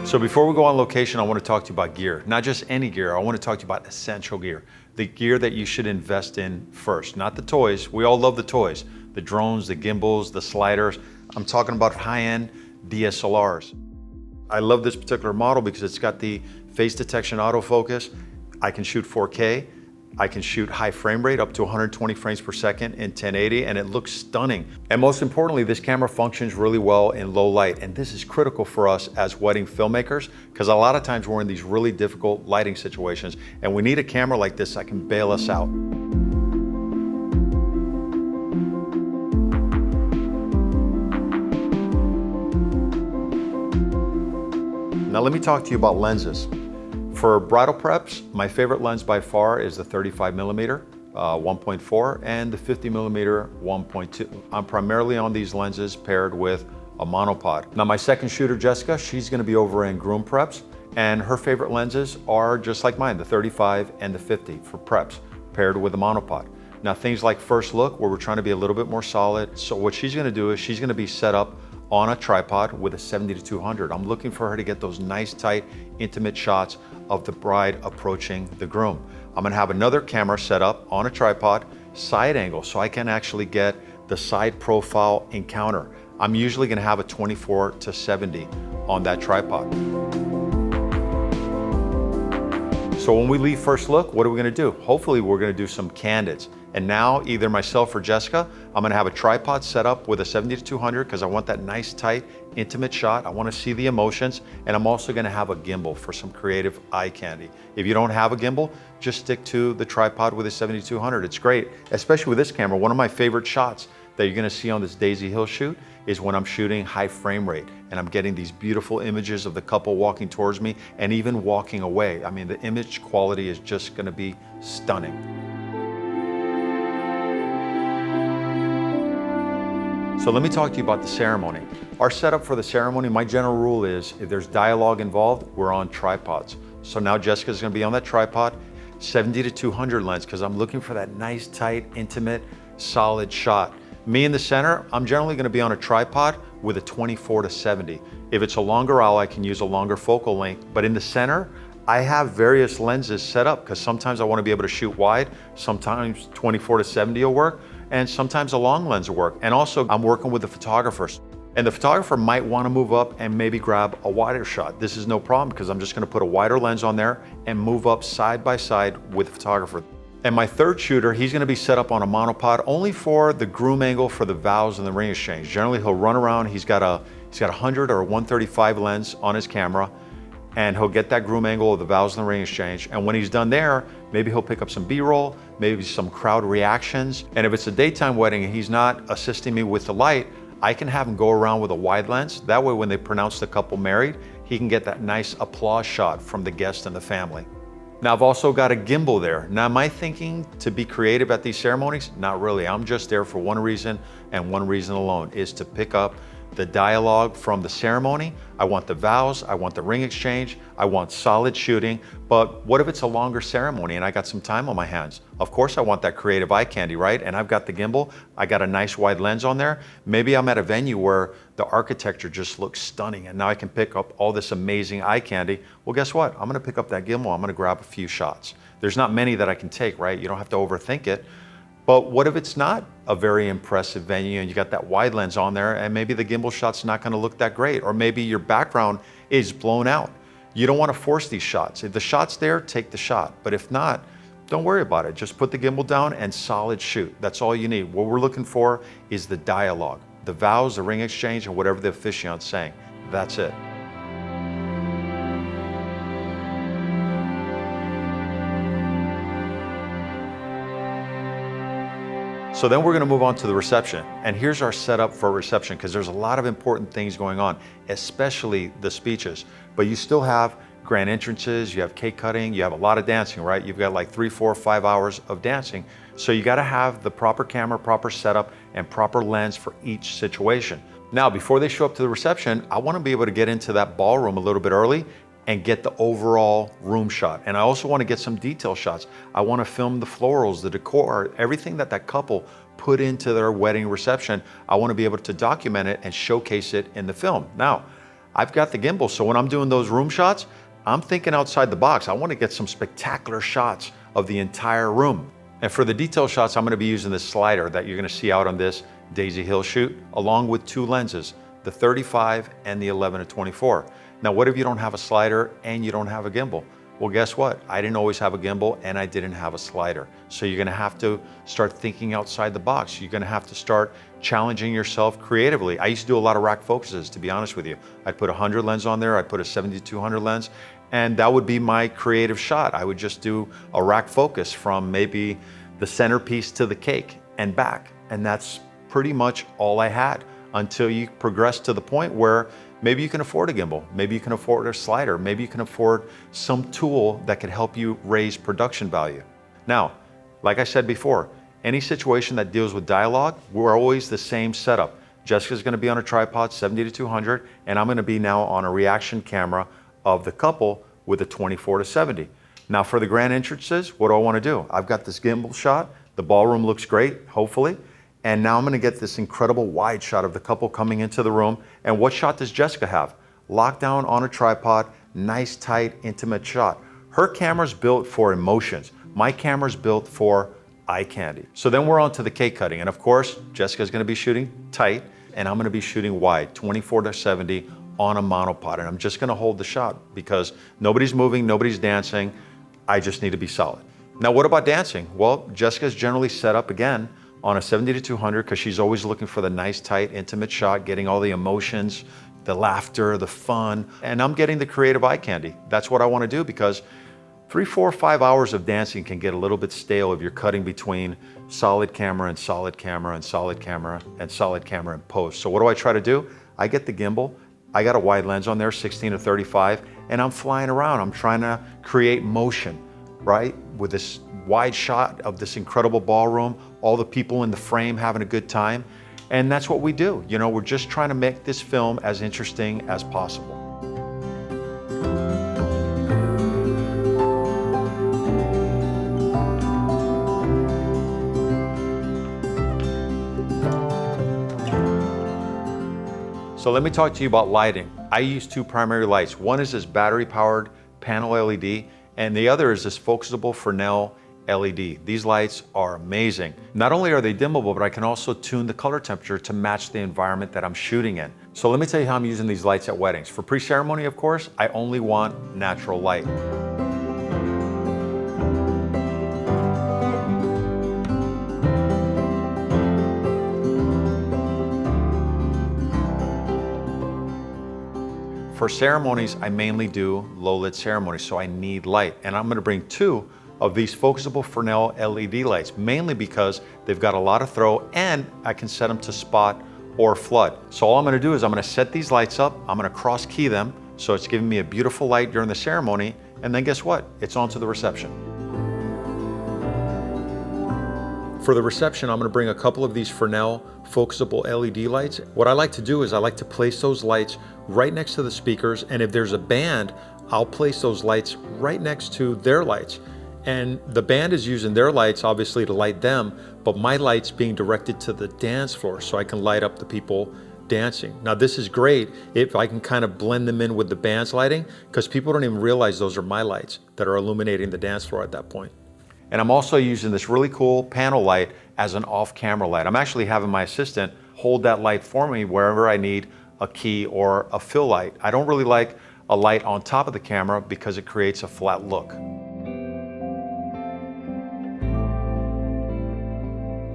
So before we go on location, I want to talk to you about gear. Not just any gear, I want to talk to you about essential gear. The gear that you should invest in first, not the toys. We all love the toys. The drones, the gimbals, the sliders. I'm talking about high-end DSLRs. I love this particular model because it's got the face detection autofocus. I can shoot 4K. I can shoot high frame rate up to 120 frames per second in 1080, and it looks stunning. And most importantly, this camera functions really well in low light. And this is critical for us as wedding filmmakers, because a lot of times we're in these really difficult lighting situations, and we need a camera like this that can bail us out. Now let me talk to you about lenses. For bridal preps, my favorite lens by far is the 35mm 1.4 and the 50mm 1.2. I'm primarily on these lenses paired with a monopod. Now my second shooter, Jessica, she's gonna be over in groom preps, and her favorite lenses are just like mine, the 35 and the 50 for preps, paired with a monopod. Now things like first look, where we're trying to be a little bit more solid. So what she's gonna do is she's gonna be set up on a tripod with a 70-200. I'm looking for her to get those nice, tight, intimate shots of the bride approaching the groom. I'm gonna have another camera set up on a tripod, side angle, so I can actually get the side profile encounter. I'm usually gonna have a 24-70 on that tripod. So when we leave first look, what are we gonna do? Hopefully we're gonna do some candids. And now either myself or Jessica, I'm gonna have a tripod set up with a 70-200 because I want that nice, tight, intimate shot. I wanna see the emotions, and I'm also gonna have a gimbal for some creative eye candy. If you don't have a gimbal, just stick to the tripod with a 70-200. It's great, especially with this camera. One of my favorite shots that you're gonna see on this Daisy Hill shoot is when I'm shooting high frame rate and I'm getting these beautiful images of the couple walking towards me and even walking away. I mean, the image quality is just gonna be stunning. So let me talk to you about the ceremony. Our setup for the ceremony, my general rule is if there's dialogue involved, we're on tripods. So now Jessica's gonna be on that tripod, 70-200 lens, because I'm looking for that nice, tight, intimate, solid shot. Me in the center, I'm generally gonna be on a tripod with a 24-70. If it's a longer owl, I can use a longer focal length, but in the center, I have various lenses set up because sometimes I want to be able to shoot wide, sometimes 24-70 will work, and sometimes a long lens will work. And also I'm working with the photographers. And the photographer might want to move up and maybe grab a wider shot. This is no problem because I'm just going to put a wider lens on there and move up side by side with the photographer. And my third shooter, he's going to be set up on a monopod only for the groom angle for the vows and the ring exchange. Generally he'll run around, he's got a 100 or a 135 lens on his camera, and he'll get that groom angle of the vows and the ring exchange. And when he's done there, maybe he'll pick up some B-roll, maybe some crowd reactions. And if it's a daytime wedding and he's not assisting me with the light, I can have him go around with a wide lens. That way when they pronounce the couple married, he can get that nice applause shot from the guest and the family. Now I've also got a gimbal there. Now am I thinking to be creative at these ceremonies? Not really, I'm just there for one reason and one reason alone, is to pick up the dialogue from the ceremony. I want the vows, I want the ring exchange, I want solid shooting, but what if it's a longer ceremony and I got some time on my hands? Of course I want that creative eye candy, right? And I've got the gimbal, I got a nice wide lens on there. Maybe I'm at a venue where the architecture just looks stunning and now I can pick up all this amazing eye candy. Well, guess what? I'm gonna pick up that gimbal, I'm gonna grab a few shots. There's not many that I can take, right? You don't have to overthink it. But what if it's not a very impressive venue and you got that wide lens on there and maybe the gimbal shot's not gonna look that great, or maybe your background is blown out. You don't wanna force these shots. If the shot's there, take the shot. But if not, don't worry about it. Just put the gimbal down and solid shoot. That's all you need. What we're looking for is the dialogue, the vows, the ring exchange, and whatever the officiant's saying. That's it. So then we're gonna move on to the reception. And here's our setup for a reception, because there's a lot of important things going on, especially the speeches. But you still have grand entrances, you have cake cutting, you have a lot of dancing, right? You've got like 3, 4, 5 hours of dancing. So you gotta have the proper camera, proper setup, and proper lens for each situation. Now, before they show up to the reception, I wanna be able to get into that ballroom a little bit early and get the overall room shot. And I also want to get some detail shots. I want to film the florals, the decor, everything that couple put into their wedding reception. I want to be able to document it and showcase it in the film. Now, I've got the gimbal, so when I'm doing those room shots, I'm thinking outside the box. I want to get some spectacular shots of the entire room. And for the detail shots, I'm going to be using this slider that you're going to see out on this Daisy Hill shoot, along with two lenses, the 35 and the 11-24. Now, what if you don't have a slider and you don't have a gimbal? Well, guess what? I didn't always have a gimbal and I didn't have a slider. So you're gonna have to start thinking outside the box. You're gonna have to start challenging yourself creatively. I used to do a lot of rack focuses, to be honest with you. I'd put a 100 lens on there, I'd put a 70-200 lens, and that would be my creative shot. I would just do a rack focus from maybe the centerpiece to the cake and back. And that's pretty much all I had until you progress to the point where maybe you can afford a gimbal, maybe you can afford a slider, maybe you can afford some tool that can help you raise production value. Now, like I said before, any situation that deals with dialogue, we're always the same setup. Jessica's gonna be on a tripod, 70-200, and I'm gonna be now on a reaction camera of the couple with a 24-70. Now for the grand entrances, what do I wanna do? I've got this gimbal shot, the ballroom looks great, hopefully, and now I'm gonna get this incredible wide shot of the couple coming into the room. And what shot does Jessica have? Locked down on a tripod, nice, tight, intimate shot. Her camera's built for emotions. My camera's built for eye candy. So then we're on to the cake cutting. And of course, Jessica's gonna be shooting tight and I'm gonna be shooting wide, 24-70 on a monopod. And I'm just gonna hold the shot because nobody's moving, nobody's dancing. I just need to be solid. Now, what about dancing? Well, Jessica's generally set up again on a 70-200 because she's always looking for the nice, tight, intimate shot, getting all the emotions, the laughter, the fun, and I'm getting the creative eye candy. That's what I want to do because 3, 4, 5 hours of dancing can get a little bit stale if you're cutting between solid camera and solid camera and solid camera and solid camera in post. So what do I try to do? I get the gimbal, I got a wide lens on there, 16-35, and I'm flying around. I'm trying to create motion, right? With this wide shot of this incredible ballroom, all the people in the frame having a good time. And that's what we do. You know, we're just trying to make this film as interesting as possible. So let me talk to you about lighting. I use two primary lights. One is this battery-powered panel LED, and the other is this focusable Fresnel LED. These lights are amazing. Not only are they dimmable, but I can also tune the color temperature to match the environment that I'm shooting in. So let me tell you how I'm using these lights at weddings. For pre-ceremony, of course, I only want natural light. For ceremonies, I mainly do low-lit ceremonies, so I need light. And I'm gonna bring two of these focusable Fresnel LED lights, mainly because they've got a lot of throw and I can set them to spot or flood. So all I'm gonna do is I'm gonna set these lights up, I'm gonna cross key them, so it's giving me a beautiful light during the ceremony, and then guess what? It's on to the reception. For the reception, I'm gonna bring a couple of these Fresnel focusable LED lights. What I like to do is I like to place those lights right next to the speakers, and if there's a band, I'll place those lights right next to their lights. And the band is using their lights, obviously, to light them, but my light's being directed to the dance floor so I can light up the people dancing. Now, this is great if I can kind of blend them in with the band's lighting, because people don't even realize those are my lights that are illuminating the dance floor at that point. And I'm also using this really cool panel light as an off-camera light. I'm actually having my assistant hold that light for me wherever I need a key or a fill light. I don't really like a light on top of the camera because it creates a flat look.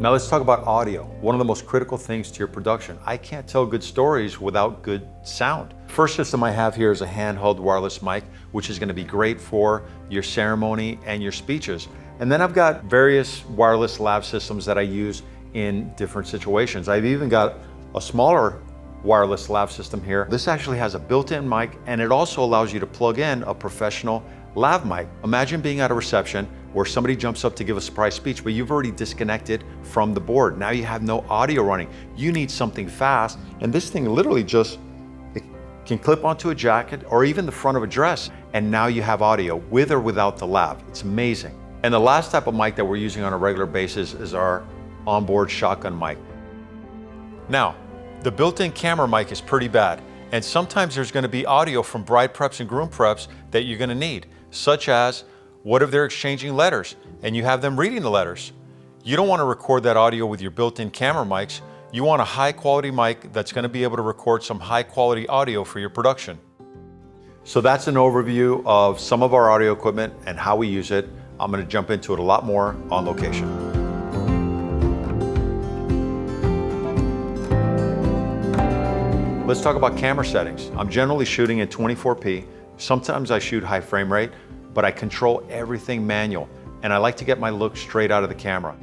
Now let's talk about audio. One of the most critical things to your production. I can't tell good stories without good sound. First system I have here is a handheld wireless mic, which is gonna be great for your ceremony and your speeches. And then I've got various wireless lav systems that I use in different situations. I've even got a smaller wireless lav system here. This actually has a built-in mic, and it also allows you to plug in a professional lav mic. Imagine being at a reception where somebody jumps up to give a surprise speech, but you've already disconnected from the board. Now you have no audio running. You need something fast, and this thing literally just, it can clip onto a jacket or even the front of a dress, and now you have audio with or without the lav. It's amazing. And the last type of mic that we're using on a regular basis is our onboard shotgun mic. Now, the built-in camera mic is pretty bad. And sometimes there's going to be audio from bride preps and groom preps that you're going to need, such as what if they're exchanging letters and you have them reading the letters? You don't want to record that audio with your built-in camera mics. You want a high quality mic that's going to be able to record some high quality audio for your production. So that's an overview of some of our audio equipment and how we use it. I'm going to jump into it a lot more on location. Let's talk about camera settings. I'm generally shooting in 24p. Sometimes I shoot high frame rate, but I control everything manual, and I like to get my look straight out of the camera.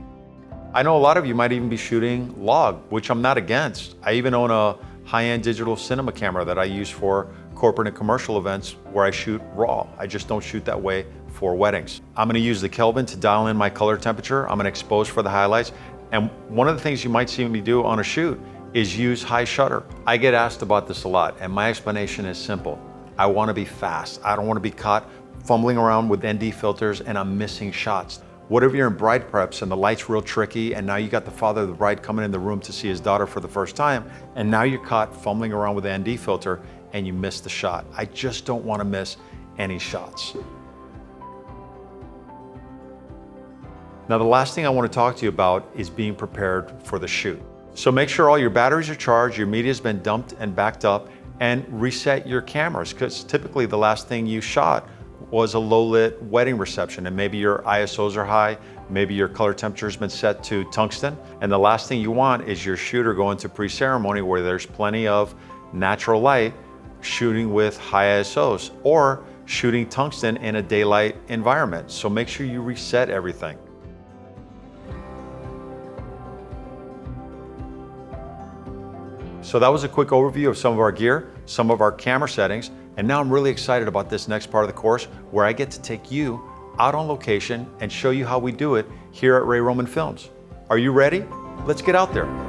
I know a lot of you might even be shooting log, which I'm not against. I even own a high-end digital cinema camera that I use for corporate and commercial events where I shoot raw. I just don't shoot that way for weddings. I'm gonna use the Kelvin to dial in my color temperature. I'm gonna expose for the highlights. And one of the things you might see me do on a shoot is use high shutter. I get asked about this a lot, and my explanation is simple. I wanna be fast. I don't wanna be caught fumbling around with ND filters and I'm missing shots. What if you're in bride preps and the light's real tricky and now you got the father of the bride coming in the room to see his daughter for the first time, and now you're caught fumbling around with the ND filter and you miss the shot. I just don't wanna miss any shots. Now the last thing I wanna talk to you about is being prepared for the shoot. So make sure all your batteries are charged, your media's been dumped and backed up, and reset your cameras, because typically the last thing you shot was a low lit wedding reception, and maybe your ISOs are high, maybe your color temperature's been set to tungsten, and the last thing you want is your shooter going to pre-ceremony where there's plenty of natural light, shooting with high ISOs, or shooting tungsten in a daylight environment. So make sure you reset everything. So that was a quick overview of some of our gear, some of our camera settings, and now I'm really excited about this next part of the course where I get to take you out on location and show you how we do it here at Ray Roman Films. Are you ready? Let's get out there.